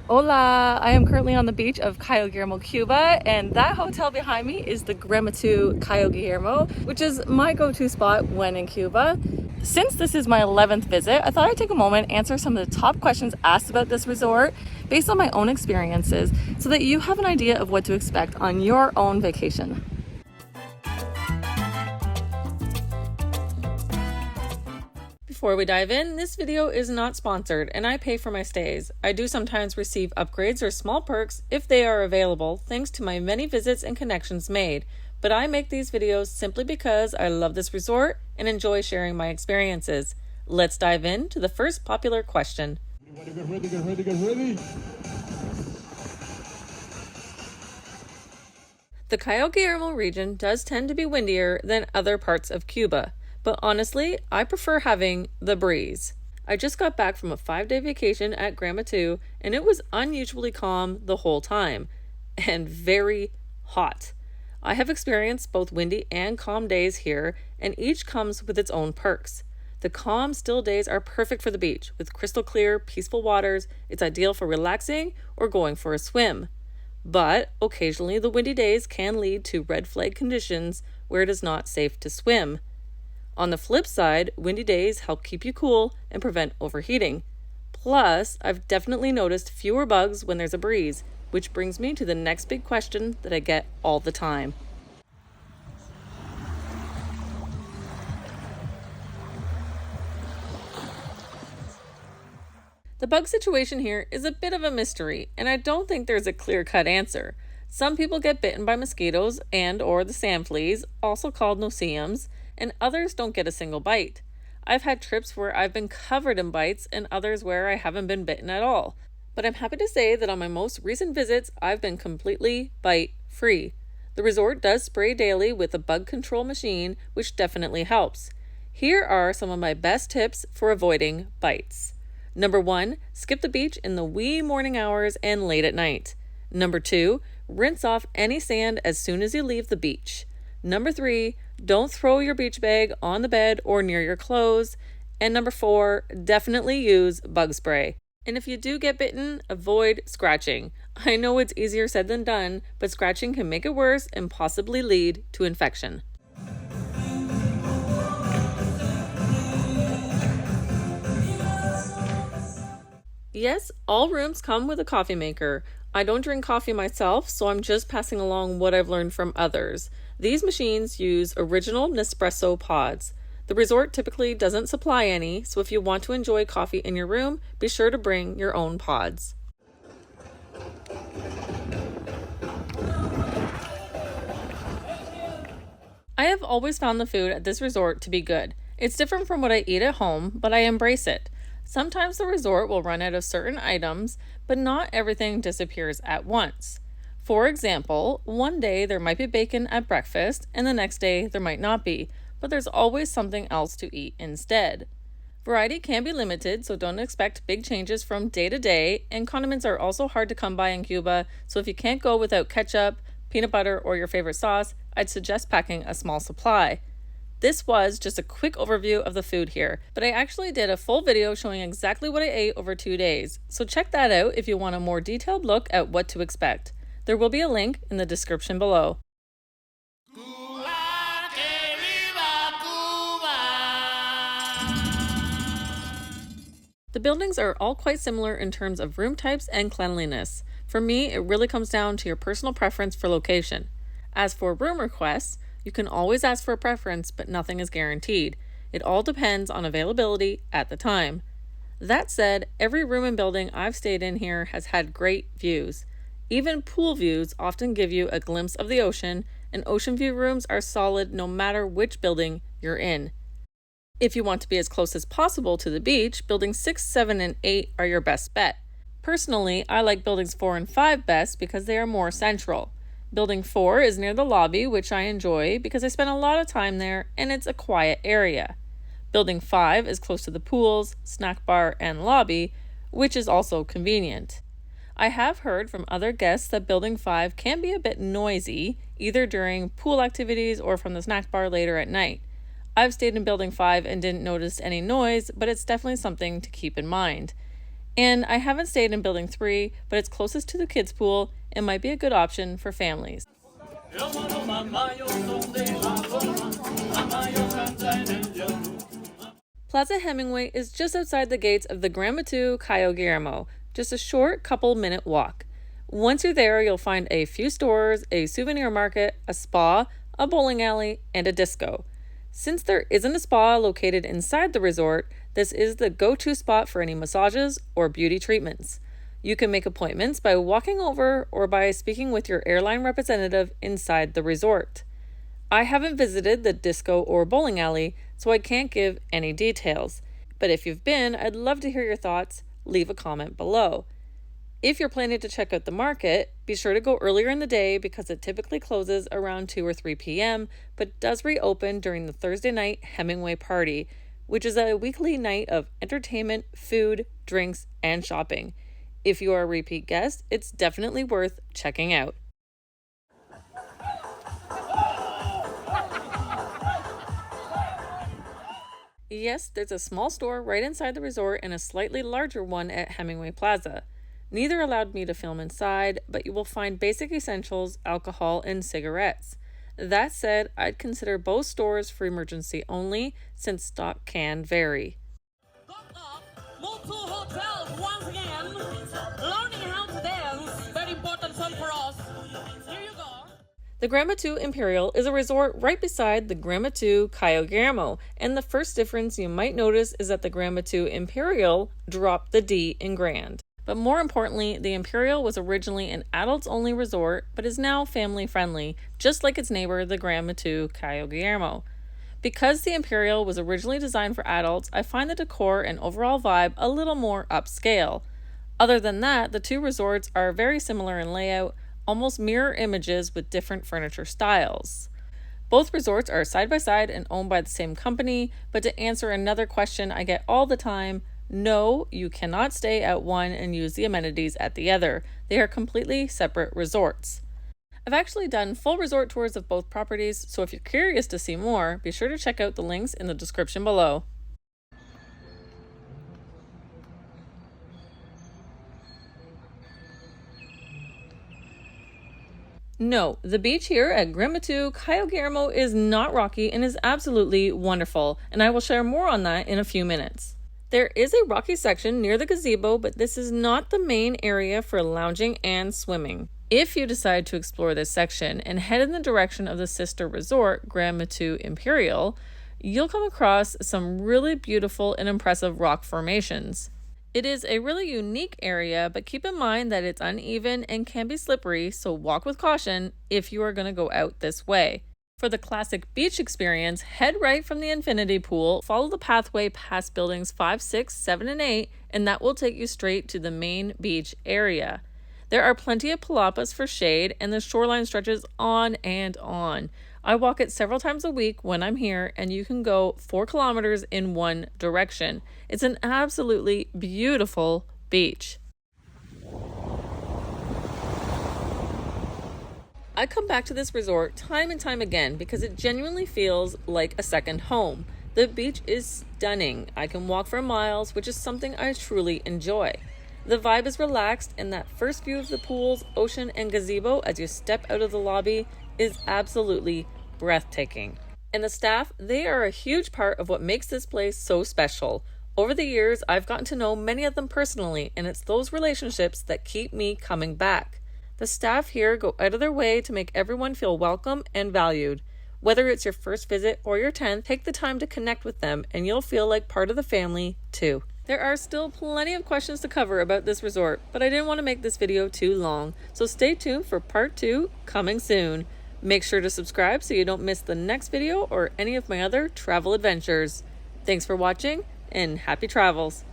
Hola! I am currently on the beach of Cayo Guillermo, Cuba, and that hotel behind me is the Grand Muthu Cayo Guillermo, which is my go-to spot when in Cuba. Since this is my 11th visit, I thought I'd take a moment and answer some of the top questions asked about this resort based on my own experiences so that you have an idea of what to expect on your own vacation. Before we dive in, this video is not sponsored and I pay for my stays. I do sometimes receive upgrades or small perks if they are available thanks to my many visits and connections made, but I make these videos simply because I love this resort and enjoy sharing my experiences. Let's dive into the first popular question. Everybody get ready. The Cayo Guillermo region does tend to be windier than other parts of Cuba. But honestly, I prefer having the breeze. I just got back from a 5-day vacation at Grand Muthu, and it was unusually calm the whole time, and very hot. I have experienced both windy and calm days here, and each comes with its own perks. The calm, still days are perfect for the beach. With crystal clear, peaceful waters, it's ideal for relaxing or going for a swim. But occasionally the windy days can lead to red flag conditions where it is not safe to swim. On the flip side, windy days help keep you cool and prevent overheating. Plus, I've definitely noticed fewer bugs when there's a breeze, which brings me to the next big question that I get all the time. The bug situation here is a bit of a mystery, and I don't think there's a clear-cut answer. Some people get bitten by mosquitoes and/or the sand fleas, also called no-see-ums, and others don't get a single bite. I've had trips where I've been covered in bites and others where I haven't been bitten at all. But I'm happy to say that on my most recent visits, I've been completely bite-free. The resort does spray daily with a bug control machine, which definitely helps. Here are some of my best tips for avoiding bites. Number 1, skip the beach in the wee morning hours and late at night. Number 2, rinse off any sand as soon as you leave the beach. Number 3, don't throw your beach bag on the bed or near your clothes. And number 4, definitely use bug spray. And if you do get bitten, avoid scratching. I know it's easier said than done, but scratching can make it worse and possibly lead to infection. Yes, all rooms come with a coffee maker. I don't drink coffee myself, so I'm just passing along what I've learned from others. These machines use original Nespresso pods. The resort typically doesn't supply any, so if you want to enjoy coffee in your room, be sure to bring your own pods. I have always found the food at this resort to be good. It's different from what I eat at home, but I embrace it. Sometimes the resort will run out of certain items, but not everything disappears at once. For example, one day there might be bacon at breakfast, and the next day there might not be, but there's always something else to eat instead. Variety can be limited, so don't expect big changes from day to day, and condiments are also hard to come by in Cuba, so if you can't go without ketchup, peanut butter, or your favorite sauce, I'd suggest packing a small supply. This was just a quick overview of the food here, but I actually did a full video showing exactly what I ate over 2 days, so check that out if you want a more detailed look at what to expect. There will be a link in the description below. The buildings are all quite similar in terms of room types and cleanliness. For me, it really comes down to your personal preference for location. As for room requests, you can always ask for a preference, but nothing is guaranteed. It all depends on availability at the time. That said, every room and building I've stayed in here has had great views. Even pool views often give you a glimpse of the ocean, and ocean view rooms are solid no matter which building you're in. If you want to be as close as possible to the beach, buildings 6, 7, and 8 are your best bet. Personally, I like buildings 4 and 5 best because they are more central. Building 4 is near the lobby, which I enjoy because I spend a lot of time there and it's a quiet area. Building 5 is close to the pools, snack bar, and lobby, which is also convenient. I have heard from other guests that Building 5 can be a bit noisy, either during pool activities or from the snack bar later at night. I've stayed in Building 5 and didn't notice any noise, but it's definitely something to keep in mind. And I haven't stayed in building 3, but it's closest to the kids' pool and might be a good option for families. Plaza Hemingway is just outside the gates of the Grand Muthu Cayo Guillermo, just a short couple-minute walk. Once you're there, you'll find a few stores, a souvenir market, a spa, a bowling alley, and a disco. Since there isn't a spa located inside the resort, this is the go-to spot for any massages or beauty treatments. You can make appointments by walking over or by speaking with your airline representative inside the resort. I haven't visited the disco or bowling alley, so I can't give any details. But if you've been, I'd love to hear your thoughts. Leave a comment below. If you're planning to check out the market, be sure to go earlier in the day because it typically closes around 2 or 3 p.m., but does reopen during the Thursday night Hemingway party, which is a weekly night of entertainment, food, drinks, and shopping. If you are a repeat guest, it's definitely worth checking out. Yes, there's a small store right inside the resort and a slightly larger one at Hemingway Plaza. Neither allowed me to film inside, but you will find basic essentials, alcohol, and cigarettes. That said, I'd consider both stores for emergency only, since stock can vary. Move to hotels once again. Learning how to dance, very important song for us. Here you go. The Grand Muthu Imperial is a resort right beside the Grand Muthu Cayo Guillermo, and the first difference you might notice is that the Grand Muthu Imperial dropped the D in Grand. But more importantly, the Imperial was originally an adults-only resort, but is now family-friendly, just like its neighbor, the Grand Muthu Cayo Guillermo. Because the Imperial was originally designed for adults, I find the decor and overall vibe a little more upscale. Other than that, the two resorts are very similar in layout, almost mirror images with different furniture styles. Both resorts are side by side and owned by the same company, but to answer another question I get all the time, no, you cannot stay at one and use the amenities at the other. They are completely separate resorts. I've actually done full resort tours of both properties, so if you're curious to see more, be sure to check out the links in the description below. No, the beach here at Grand Muthu Cayo Guillermo is not rocky and is absolutely wonderful, and I will share more on that in a few minutes. There is a rocky section near the gazebo, but this is not the main area for lounging and swimming. If you decide to explore this section and head in the direction of the sister resort, Grand Muthu Imperial, you'll come across some really beautiful and impressive rock formations. It is a really unique area, but keep in mind that it's uneven and can be slippery, so walk with caution if you are going to go out this way. For the classic beach experience, head right from the infinity pool, follow the pathway past buildings 5, 6, 7, and 8, and that will take you straight to the main beach area. There are plenty of palapas for shade, and the shoreline stretches on and on. I walk it several times a week when I'm here, and you can go 4 kilometers in one direction. It's an absolutely beautiful beach. I come back to this resort time and time again because it genuinely feels like a second home. The beach is stunning. I can walk for miles, which is something I truly enjoy. The vibe is relaxed, and that first view of the pools, ocean, and gazebo as you step out of the lobby is absolutely breathtaking. And the staff, they are a huge part of what makes this place so special. Over the years, I've gotten to know many of them personally, and it's those relationships that keep me coming back. The staff here go out of their way to make everyone feel welcome and valued. Whether it's your first visit or your 10th, take the time to connect with them and you'll feel like part of the family too. There are still plenty of questions to cover about this resort, but I didn't want to make this video too long, so stay tuned for part 2 coming soon. Make sure to subscribe so you don't miss the next video or any of my other travel adventures. Thanks for watching and happy travels.